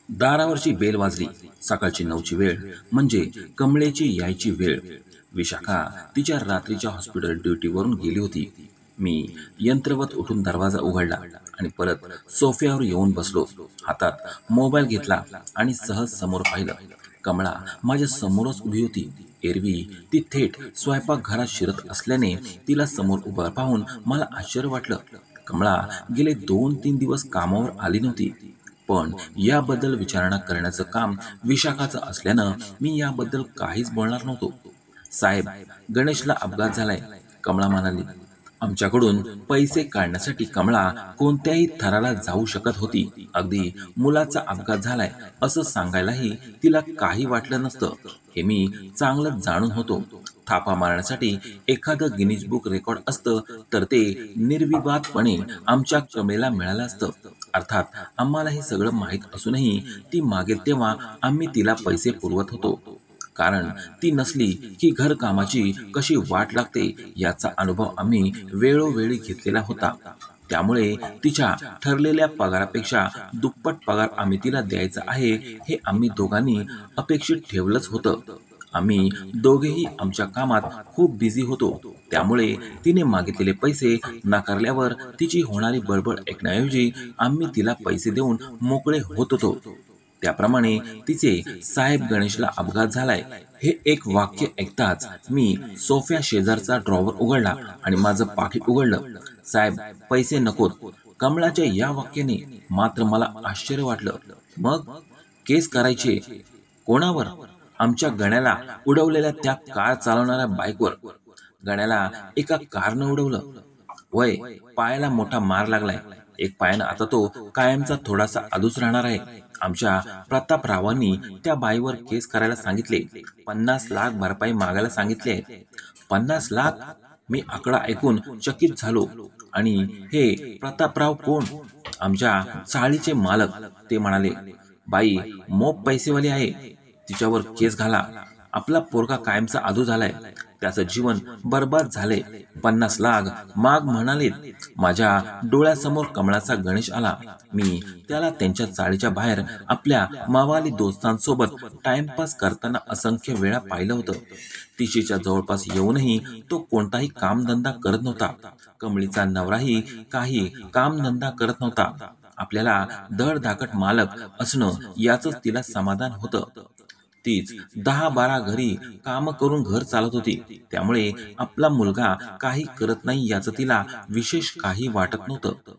दारावरची bell वाजली. सकाळची 9ची वेळ म्हणजे कमळेची यायची वेळ. विशाखा तिच्या रात्रीच्या हॉस्पिटल ड्युटीवरून गेली होती. मी यंत्रवत उठून दरवाजा उघडला आणि परत सोफ्यावर येऊन बसलो. हातात मोबाईल घेतला आणि सहज समोर पाहिलं. कमळा माझ्या समोरच उभी होती. एरवी ती थेट स्वयंपाकघरात शिरत असल्याने तिला समोर उभं पाहून मला आश्चर्य वाटलं. कमळा गेले 2-3 दिवस कामावर आली नव्हती. पण याबद्दल विचारणा करण्याचं काम विशाखाचं असल्यानं मी याबद्दल काहीच बोलणार नव्हतो. साहेब, गणेशला अपघात झालाय, कमळा म्हणाली. आमच्याकडून पैसे काढण्यासाठी कमळा कोणत्याही थराला जाऊ शकत होती. अगदी मुलाचा अपघात झालाय असं सांगायलाही तिला काही वाटलं नसतं, हे मी चांगलंच जाणून होतो. थापा मारण्यासाठी एखादं गिनीज बुक रेकॉर्ड असतं तर ते निर्विवादपणे आमच्या कमळेला मिळालं असतं. अर्थात आम्हाला हे सगळं माहीत असूनही ती मागेल तेव्हा आम्ही तिला पैसे पुरवत होतो. कारण ती नसली की घरकामाची कशी वाट लागते याचा अनुभव आम्ही वेळोवेळी घेतलेला होता. त्यामुळे तिच्या ठरलेल्या पगारापेक्षा दुप्पट पगार आम्ही तिला द्यायचा आहे हे आम्ही दोघांनी अपेक्षित ठेवलंच होतं. आम्ही दोघेही आमच्या कामात खूप बिझी होतो. त्यामुळे तिने मागितलेले पैसे नाकारल्यावर तिची होणारी बडबड ऐकण्याऐवजी आम्ही तिला पैसे देऊन मोकळे होत होतो. त्याप्रमाणे तिचे साहेब, गणेशला अपघात झालाय हे एक वाक्य ऐकताच मी सोफ्या शेजारचा ड्रॉवर उघडला आणि माझं पाकिट उघडलं. साहेब, पैसे नकोत. कमळाच्या या वाक्याने मात्र मला आश्चर्य वाटलं. मग केस करायचे कोणावर? आमच्या गण्याला उडवलेल्या त्या कार चालवणाऱ्या बाईकवर. गण्याला एका कारनं उडवलं. वय, पायाला मोठा मार लागलाय. एक पायानं आता तो कायमचा थोडासा आदूच राहणार आहे. आमच्या प्रतापरावांनी त्या बाईवर केस करायला सांगितले. 50 लाख भरपाई मागायला सांगितले. 50 लाख? मी आकडा ऐकून चकित झालो. आणि हे प्रतापराव कोण? आमच्या चाळीचे मालक. ते म्हणाले, बाई मोप पैसेवाली आहे, तिच्यावर केस घाला. आपला पोरगा कायमचा आधू झालाय, त्याचं जीवन बर्बाद झाले. 50 लाख माग म्हणाले. माझ्या डोळ्यासमोर कमळाचा गणेश आला. मी त्याला त्यांच्या चाळीच्या बाहेर आपल्या मावाली दोस्तांसोबत टाइमपास करताना असंख्य वेळा पाहिलं होतं. तिशीच्या जवळपास येऊनही तो कोणताही कामधंदा करत नव्हता. कमळीचा नवराही काही कामधंदा करत नव्हता. आपल्याला धडधाकट मालक असणं याचंच तिला समाधान होतं. तीच 10-12 घरी काम करून घर चालत होती. त्यामुळे आपला मुलगा काही करत नाही याचं तिला विशेष काही वाटत नव्हतं.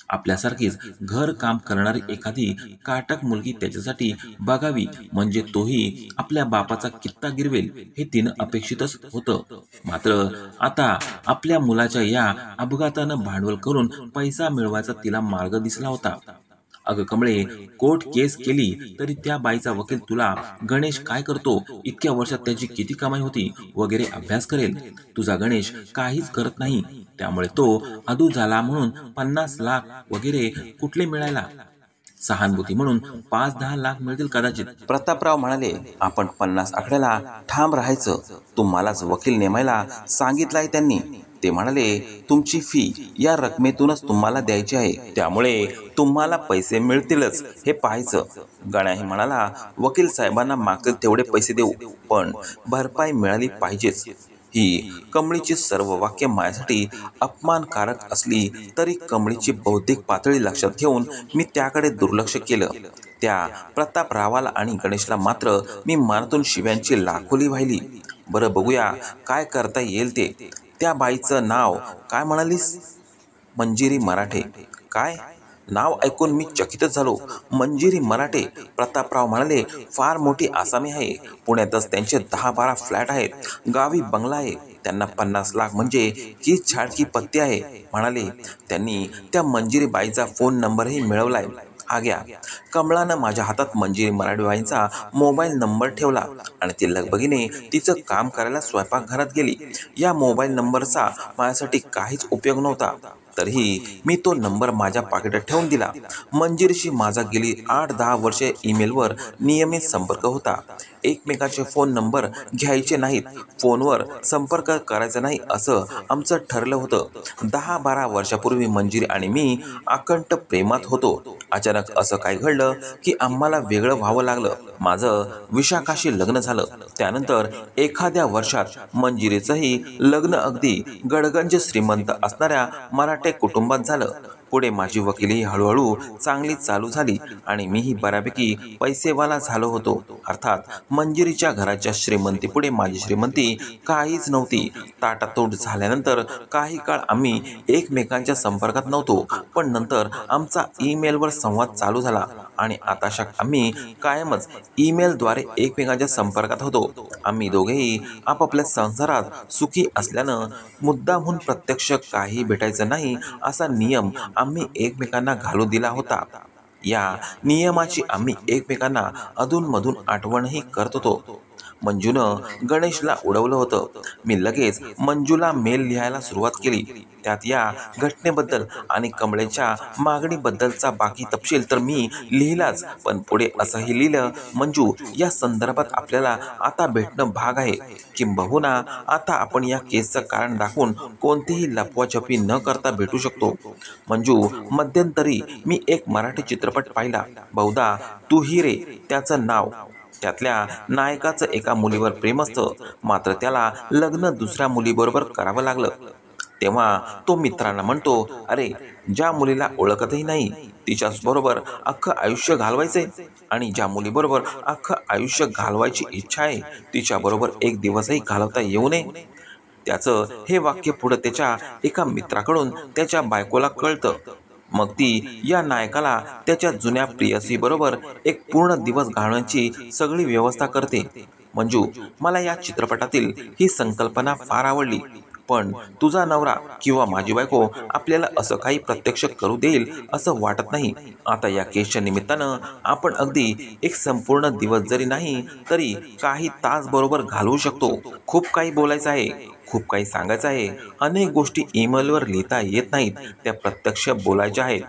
आपल्यासारखीच घर काम करणारी एखादी काटक मुलगी त्याच्यासाठी बघावी म्हणजे तोही आपल्या बापाचा कित्ता गिरवेल हे तिनं अपेक्षितच होतं. मात्र आता आपल्या मुलाच्या या अपघातानं भांडवल करून पैसा मिळवायचा तिला मार्ग दिसला होता. अगं कमळे, कोर्ट केस केली तरी त्या बाईचा वकील तुला गणेश काय करतो, इतक्या वर्षात त्याची किती कमाई होती वगैरे अभ्यास करेल. तुझा गणेश काहीच करत नाही. त्यामुळे तो अधू झाला म्हणून 50 लाख वगैरे कुठले मिळायला? सहानुभूती म्हणून 5-10 लाख मिळतील कदाचित. प्रतापराव म्हणाले, आपण 50 आकड्याला ठाम राहायचं. तुम्हालाच वकील नेमायला सांगितलंय त्यांनी. ते म्हणाले, तुमची फी या रकमेतूनच तुम्हाला द्यायची आहे, त्यामुळे तुम्हाला पैसे मिळतीलच हे पाहायचं. गण्याही म्हणाला, वकील साहेबांना मागतील तेवढे पैसे देऊ, पण भरपाई मिळाली पाहिजेच. ही कमळीची सर्व वाक्य माझ्यासाठी अपमानकारक असली तरी कमळीची बौद्धिक पातळी लक्षात घेऊन मी त्याकडे दुर्लक्ष केलं. त्या प्रतापरावाला आणि गणेशला मात्र मी मनातून शिव्यांची लाखोली वाहिली. बरं, बघूया काय करता येईल ते. त्या बाईचं नाव काय म्हणालीस? मंजिरी मराठे. काय? नाव ऐकून मी चकितच झालो. मंजिरी मराठे. प्रतापराव म्हणाले, फार मोठी आसामी आहे. पुण्यातच त्यांचे 10-12 फ्लॅट आहेत. गावी बंगला आहे. त्यांना 50 लाख म्हणजे की छाडकी पत्ती आहे म्हणाले. त्यांनी त्या मंजिरी बाईचा फोन नंबरही मिळवलाय. हा घ्या. कमळानं माझ्या हातात मंजिरी मराठेबाईंचा मोबाईल नंबर ठेवला आणि ती लगबगीने तिचं काम करायला स्वयंपाकघरात गेली. या मोबाईल नंबरचा माझ्यासाठी काहीच उपयोग नव्हता, तरीही मी तो नंबर माझ्या पाकिटात ठेवून दिला. मंजिरीशी माझा गेली 8-10 वर्षे ईमेलवर नियमित संपर्क होता. एकमेकाचे फोन नंबर घ्यायचे नाहीत, फोनवर संपर्क करायचा नाही असं आमचं ठरलं होतं. 10-12 वर्षापूर्वी मंजिरी आणि मी अकंठ प्रेमात होतो. अचानक असं काय घडलं की आम्हाला वेगळं व्हावं लागलं. माझं विशाखाशी लग्न झालं. त्यानंतर एखाद्या वर्षात मंजिरीचंही लग्न अगदी गडगंज श्रीमंत असणाऱ्या मराठे कुटुंबात झालं. पुढे माझी वकिली हळूहळू चांगली चालू झाली आणि मीही बऱ्यापैकी पैसेवाला झालो होतो. अर्थात मंजिरीच्या घराच्या श्रीमंतीपुढे माझी श्रीमंती काहीच नव्हती. ताटातूट झाल्यानंतर काही काळ आम्ही एकमेकांच्या संपर्कात नव्हतो, पण नंतर आमचा ईमेलवर संवाद चालू झाला आणि आता आम्ही कायमच ईमेलद्वारे एकमेकांच्या संपर्कात होतो. आम्ही दोघेही आपापल्या संसारात सुखी असल्यानं मुद्दामहून प्रत्यक्ष काही भेटायचं नाही असा नियम आम्ही एकमेकांना घालू दिला होता. या नियमाची आम्ही एकमेकांना अधूनमधून आठवणही करत होतो. मंजूनं गणेशला उडवलं होतं. मी लगेच मंजूला मेल लिहायला सुरुवात केली. त्यात या घटनेबद्दल आणि कमळेच्या मागणीबद्दलचा बाकी तपशील तर मी लिहिलाच, पण पुढे असंही लिहिलं, मंजू, या संदर्भात आपल्याला आता भेटणं भाग आहे. किंबहुना आता आपण या केसचं कारण दाखवून कोणतीही लपवाछपी न करता भेटू शकतो. मंजू, मध्यंतरी मी एक मराठी चित्रपट पाहिला, बहुधा तू ही रे त्याचं नाव. त्यातल्या नायकाचं एका मुलीवर प्रेम असतं, मात्र त्याला लग्न दुसऱ्या मुलीबरोबर करावं लागलं. तेव्हा तो मित्रांना म्हणतो, अरे, ज्या मुलीला ओळखतही नाही तिच्याच बरोबर अख्खं आयुष्य घालवायचंय, आणि ज्या मुलीबरोबर अख्खं आयुष्य घालवायची इच्छा आहे तिच्याबरोबर एक दिवसही घालवता येऊ नये. त्याचं हे वाक्य पुढं त्याच्या एका मित्राकडून त्याच्या बायकोला कळतं. मग ती या नायकाला त्याच्या जुन्या प्रियसीबरोबर एक पूर्ण दिवस घालवण्याची सगळी व्यवस्था करते. मंजू, मला या चित्रपटातील ही संकल्पना फार आवडली, पण तुझा नवरा किंवा माझी बायको आपल्याला असं काही प्रत्यक्ष करू देईल असं वाटत नाही. आता या केसच्या निमित्तानं आपण अगदी एक संपूर्ण दिवस जरी नाही तरी काही तास बरोबर घालवू शकतो. खूप काही बोलायचं आहे, खूप काही सांगायचं आहे. अनेक गोष्टी ईमेलवर लिहिता येत नाहीत, त्या प्रत्यक्ष बोलायच्या आहेत.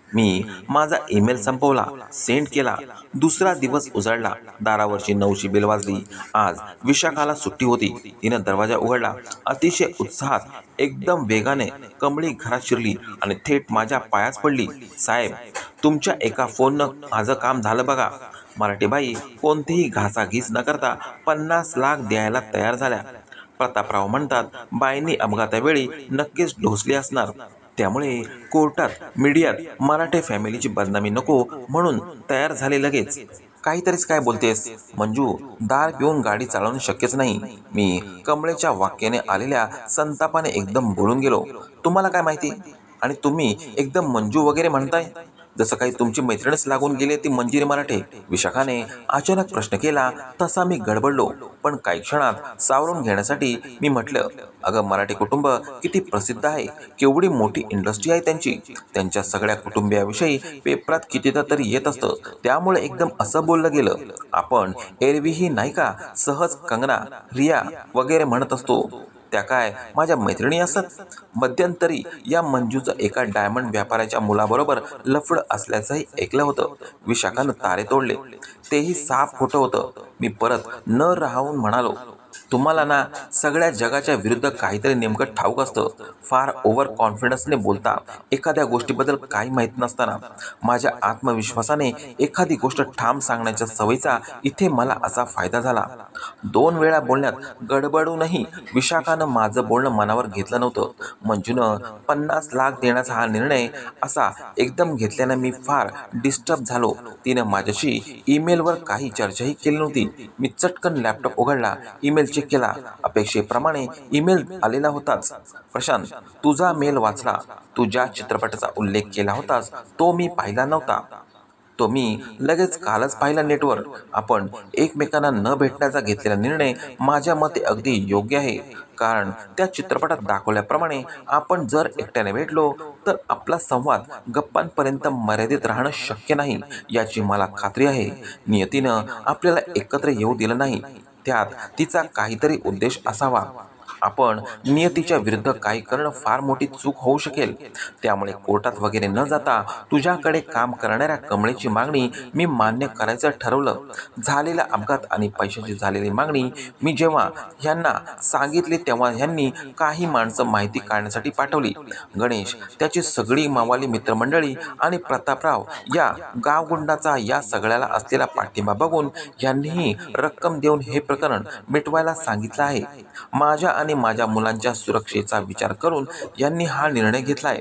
मी माझा ईमेल संपवला, सेंड केला. दुसरा दिवस उजाडला. दारावरची 9ची बेल वाजली. आज विशाखाला सुट्टी होती. तिनं दरवाजा उघडला. अतिशय उत्साहात, एकदम वेगाने कमळी घरात शिरली आणि थेट माझ्या पायाच पडली. साहेब, तुमच्या एका फोननं माझं काम झालं बघा. मराठी बाई कोणतीही घासाघीस न करता 50 लाख द्यायला तयार झाल्या. प्रतापराव म्हणतात, बाईंनी अपघातावेळी नक्कीच ढोसली असणार, त्यामुळे कोर्टात, मीडियात मराठे फॅमिलीची बदनामी नको म्हणून तयार झाले लगेच. काहीतरीच काय बोलतेस मंजू, दार पिऊन गाडी चालवणं शक्यच नाही. मी कमळेच्या वाक्याने आलेल्या संतापाने एकदम बोलून गेलो. तुम्हाला काय माहिती, आणि तुम्ही एकदम मंजू वगैरे म्हणताय, जसं काही तुमची मैत्रीणच लागून गेली ती मंजिरी मराठे. विशाखाने अचानक प्रश्न केला तसा मी गडबडलो, पण काही क्षणात सावरून घेण्यासाठी मी म्हटलं, अगं, मराठी कुटुंब किती प्रसिद्ध आहे, केवढी मोठी इंडस्ट्री आहे त्यांची. त्यांच्या सगळ्या कुटुंबियाविषयी पेपरात कितीदा तरी येत असतं, त्यामुळे एकदम असं बोललं गेलं. आपण एरवीही नाही का सहज कंगना, रिया वगैरे म्हणत असतो, त्या काय माझ्या मैत्रिणी असत. मध्यंतरी या मंजूचं एका डायमंड व्यापाऱ्याच्या मुलाबरोबर लफड असल्याचंही ऐकलं होतं. विशाखानं तारे तोडले. तेही साफ खोटं होतं. मी परत न राहून म्हणालो, तुम्हाला ना सगळ्या जगाच्या विरुद्ध काहीतरी नेमकं ठाऊक असतं. फार ओव्हर कॉन्फिडन्सने बोलता, एखाद्या गोष्टीबद्दल काही माहीत नसताना. माझ्या आत्मविश्वासाने एखादी गोष्ट ठाम सांगण्याच्या सवयीचा इथे मला असा फायदा झाला. 2 वेळा बोलण्यात गडबडूनही विशाखानं माझं बोलणं मनावर घेतलं नव्हतं. मंजूनं 50 लाख देण्याचा हा निर्णय असा एकदम घेतल्यानं मी फार डिस्टर्ब झालो. तिनं माझ्याशी ईमेलवर काही चर्चाही केली नव्हती. मी चटकन लॅपटॉप उघडला, ईमेल चेक केला. अपेक्षेप्रमाणे ईमेल आलेला होताच. प्रशांत, तुझा मेल वाचला. तू ज्या चित्रपटाचा उल्लेख केला होतास तो मी पाहिला नव्हता. तो मी लगेच कालच पाहिला नेटवर. आपण एकमेकांना न भेटण्याचा घेतलेला निर्णय माझ्या मते अगदी योग्य आहे, कारण त्या चित्रपटात दाखवल्याप्रमाणे आपण जर एकट्याने भेटलो तर आपला संवाद गप्पांपर्यंत मर्यादित राहणं शक्य नाही, याची मला खात्री आहे. नियतीनं आपल्याला एकत्र येऊ दिलं नाही, त्यात तिचा काहीतरी उद्देश असावा. आपण नियतीच्या विरुद्ध काही करणं फार मोठी चूक होऊ शकेल. त्यामुळे कोर्टात वगैरे न जाता तुझ्याकडे काम करणाऱ्या कमळेची मागणी मी मान्य करायचं ठरवलं. झालेला अपघात आणि पैशाची झालेली मागणी मी जेव्हा ह्यांना सांगितली तेव्हा ह्यांनी काही माणसं माहिती काढण्यासाठी पाठवली. गणेश, त्याची सगळी मावाली मित्रमंडळी आणि प्रतापराव या गावगुंडाचा या सगळ्याला असलेला पाठिंबा बघून यांनीही रक्कम देऊन हे प्रकरण मिटवायला सांगितलं आहे. माझ्या आणि माझ्या मुलांच्या सुरक्षेचा विचार करून यांनी हा निर्णय घेतलाय.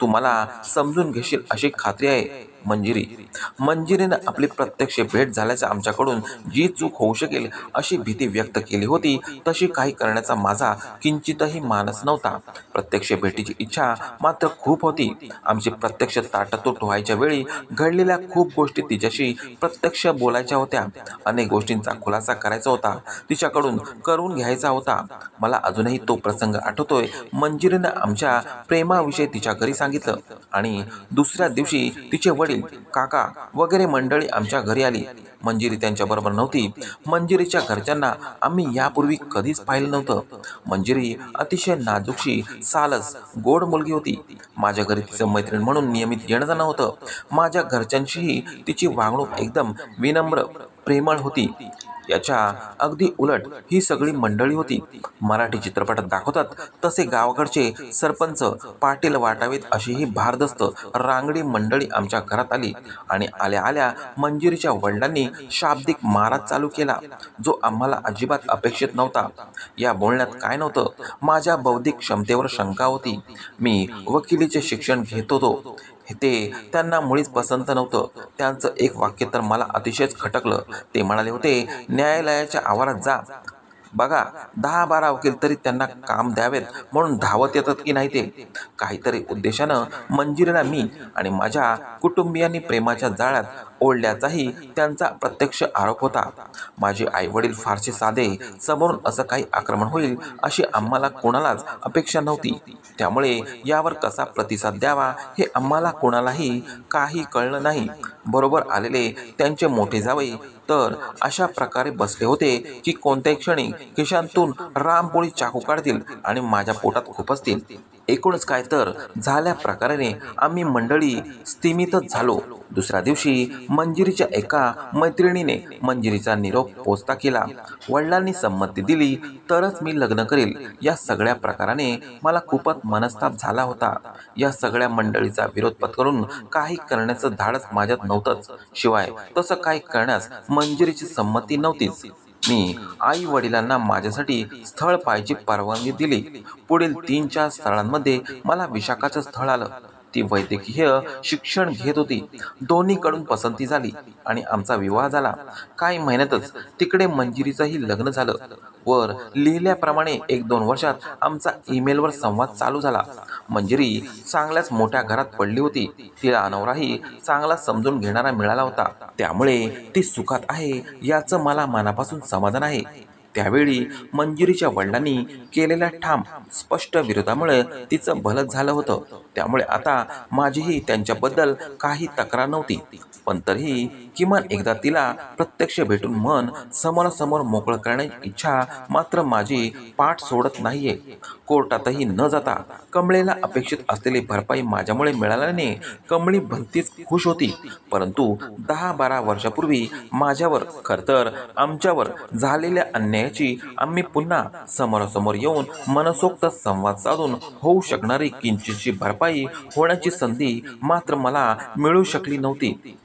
तू मला समजून घेशील अशी खात्री आहे. मंजिरीनं आपली प्रत्यक्ष भेट झाल्याचं आमच्याकडून जी चूक होऊ शकेल अशी भीती व्यक्त केली होती, तशी काही करण्याचा माझा किंचितही मानस नव्हता. प्रत्यक्ष भेटीची इच्छा मात्र खूप होती. आमची प्रत्यक्ष ताटातूट व्हायच्या वेळी घडलेल्या खूप गोष्टी तिच्याशी प्रत्यक्ष बोलायच्या होत्या. अनेक गोष्टींचा खुलासा करायचा होता, तिच्याकडून करून घ्यायचा होता. मला अजूनही तो प्रसंग आठवतोय. मंजिरीनं आमच्या प्रेमाविषयी तिच्या घरी सांगितलं आणि दुसऱ्या दिवशी तिचे वडील, काका वगैरे मंडळी आमच्या घरी आली. मंजिरी त्यांच्याबरोबर नव्हती. मंजिरीच्या घरच्यांना आम्ही यापूर्वी कधीच पाहिलं नव्हतं. मंजिरी अतिशय नाजूकशी, सालस, गोड मुलगी होती. माझ्या घरी तिचं मैत्रीण म्हणून नियमित येणं जाणं होतं. माझ्या घरच्यांशीही तिची वागणूक एकदम विनम्र, प्रेमळ होती. याच्या अगदी उलट ही सगळी मंडळी होती. मराठी चित्रपटात दाखवतात तसे गावाकडचे सरपंच, पाटील वाटावेत अशी ही भारदस्त रांगडी मंडळी आमच्या घरात आली आणि आल्या आल्या मंजिरीच्या वडिलांनी शाब्दिक मारा चालू केला, जो आम्हाला अजिबात अपेक्षित नव्हता. या बोलण्यात काय नव्हतं, माझ्या बौद्धिक क्षमतेवर शंका होती. मी वकिलीचे शिक्षण घेत होतो, ते त्यांना मुळीच पसंत नव्हतं. त्यांचं एक वाक्य तर मला अतिशयच खटकलं. ते म्हणाले होते, न्यायालयाच्या आवारात जा, बघा 10-12 वकील तरी त्यांना काम द्यावेत म्हणून धावत येतात की नाही ते. काहीतरी उद्देशानं मंजिरीला मी आणि माझ्या कुटुंबियांनी प्रेमाच्या जाळ्यात ओढल्याचाही त्यांचा प्रत्यक्ष आरोप होता. माझे आईवडील फारसे साधे, समोरून असं काही आक्रमण होईल अशी आम्हाला कोणालाच अपेक्षा नव्हती. त्यामुळे यावर कसा प्रतिसाद द्यावा हे आम्हाला कोणालाही काही कळलं नाही. बरोबर आलेले त्यांचे मोठे जावई तर अशा प्रकारे बसले होते की कोणत्याही क्षणी खिशांतून रामपोळी चाकू काढतील आणि माझ्या पोटात खुपसतील. एकूणच काय तर झाल्या प्रकाराने आम्ही मंडळी स्तिमितच झालो. दुसऱ्या दिवशी मंजिरीच्या एका मैत्रिणीने मंजिरीचा निरोप पोचता केला. वडिलांनी संमती दिली तरच मी लग्न करेल. या सगळ्या प्रकाराने मला खूपच मनस्ताप झाला होता. या सगळ्या मंडळीचा विरोध पत्करून काही करण्याचं धाडस माझ्यात नव्हतंच. शिवाय तसं काही करण्यास मंजिरीची संमती नव्हतीच. मी आई वडिलांना माझ्यासाठी स्थळ पाहायची परवानगी दिली. पुढील 3-4 स्थळांमध्ये मला विशाखाचं स्थळ आलं. ती वैद्यकीय शिक्षण घेत होती. दोन्हीकडून पसंती झाली आणि आमचा विवाह झाला. काही महिन्यातच तिकडे मंजिरीचंही लग्न झालं. वर लिहिल्याप्रमाणे 1-2 वर्षात आमचा ईमेलवर संवाद चालू झाला. मंजिरी चांगल्याच मोठ्या घरात पडली होती. तिला नवराही चांगला समजून घेणारा मिळाला होता. त्यामुळे ती सुखात आहे याचं मला मनापासून समाधान आहे. त्यावेळी मंजिरीच्या वडिलांनी केलेल्या ठाम स्पष्ट विरोधामुळे तिचं भलंच झालं होतं. त्यामुळे आता माझीही त्यांच्याबद्दल काही तक्रार नव्हती. पण तरीही किमान एकदा तिला प्रत्यक्ष भेटून मन समोरासमोर मोकळं करण्याची इच्छा मात्र माझी पाठ सोडत नाहीये. कोर्टातही न जाता कमळेला अपेक्षित असलेली भरपाई माझ्यामुळे मिळाल्याने कमळी भलतीच खुश होती. परंतु 10-12 वर्षापूर्वी माझ्यावर, खरतर आमच्यावर झालेल्या अन्यायाची आम्ही पुन्हा समोरासमोर येऊन मनसोक्त संवाद साधून होऊ शकणारी किंचितशी भरपाई होण्याची संधी मात्र मला मिळू शकली नव्हती.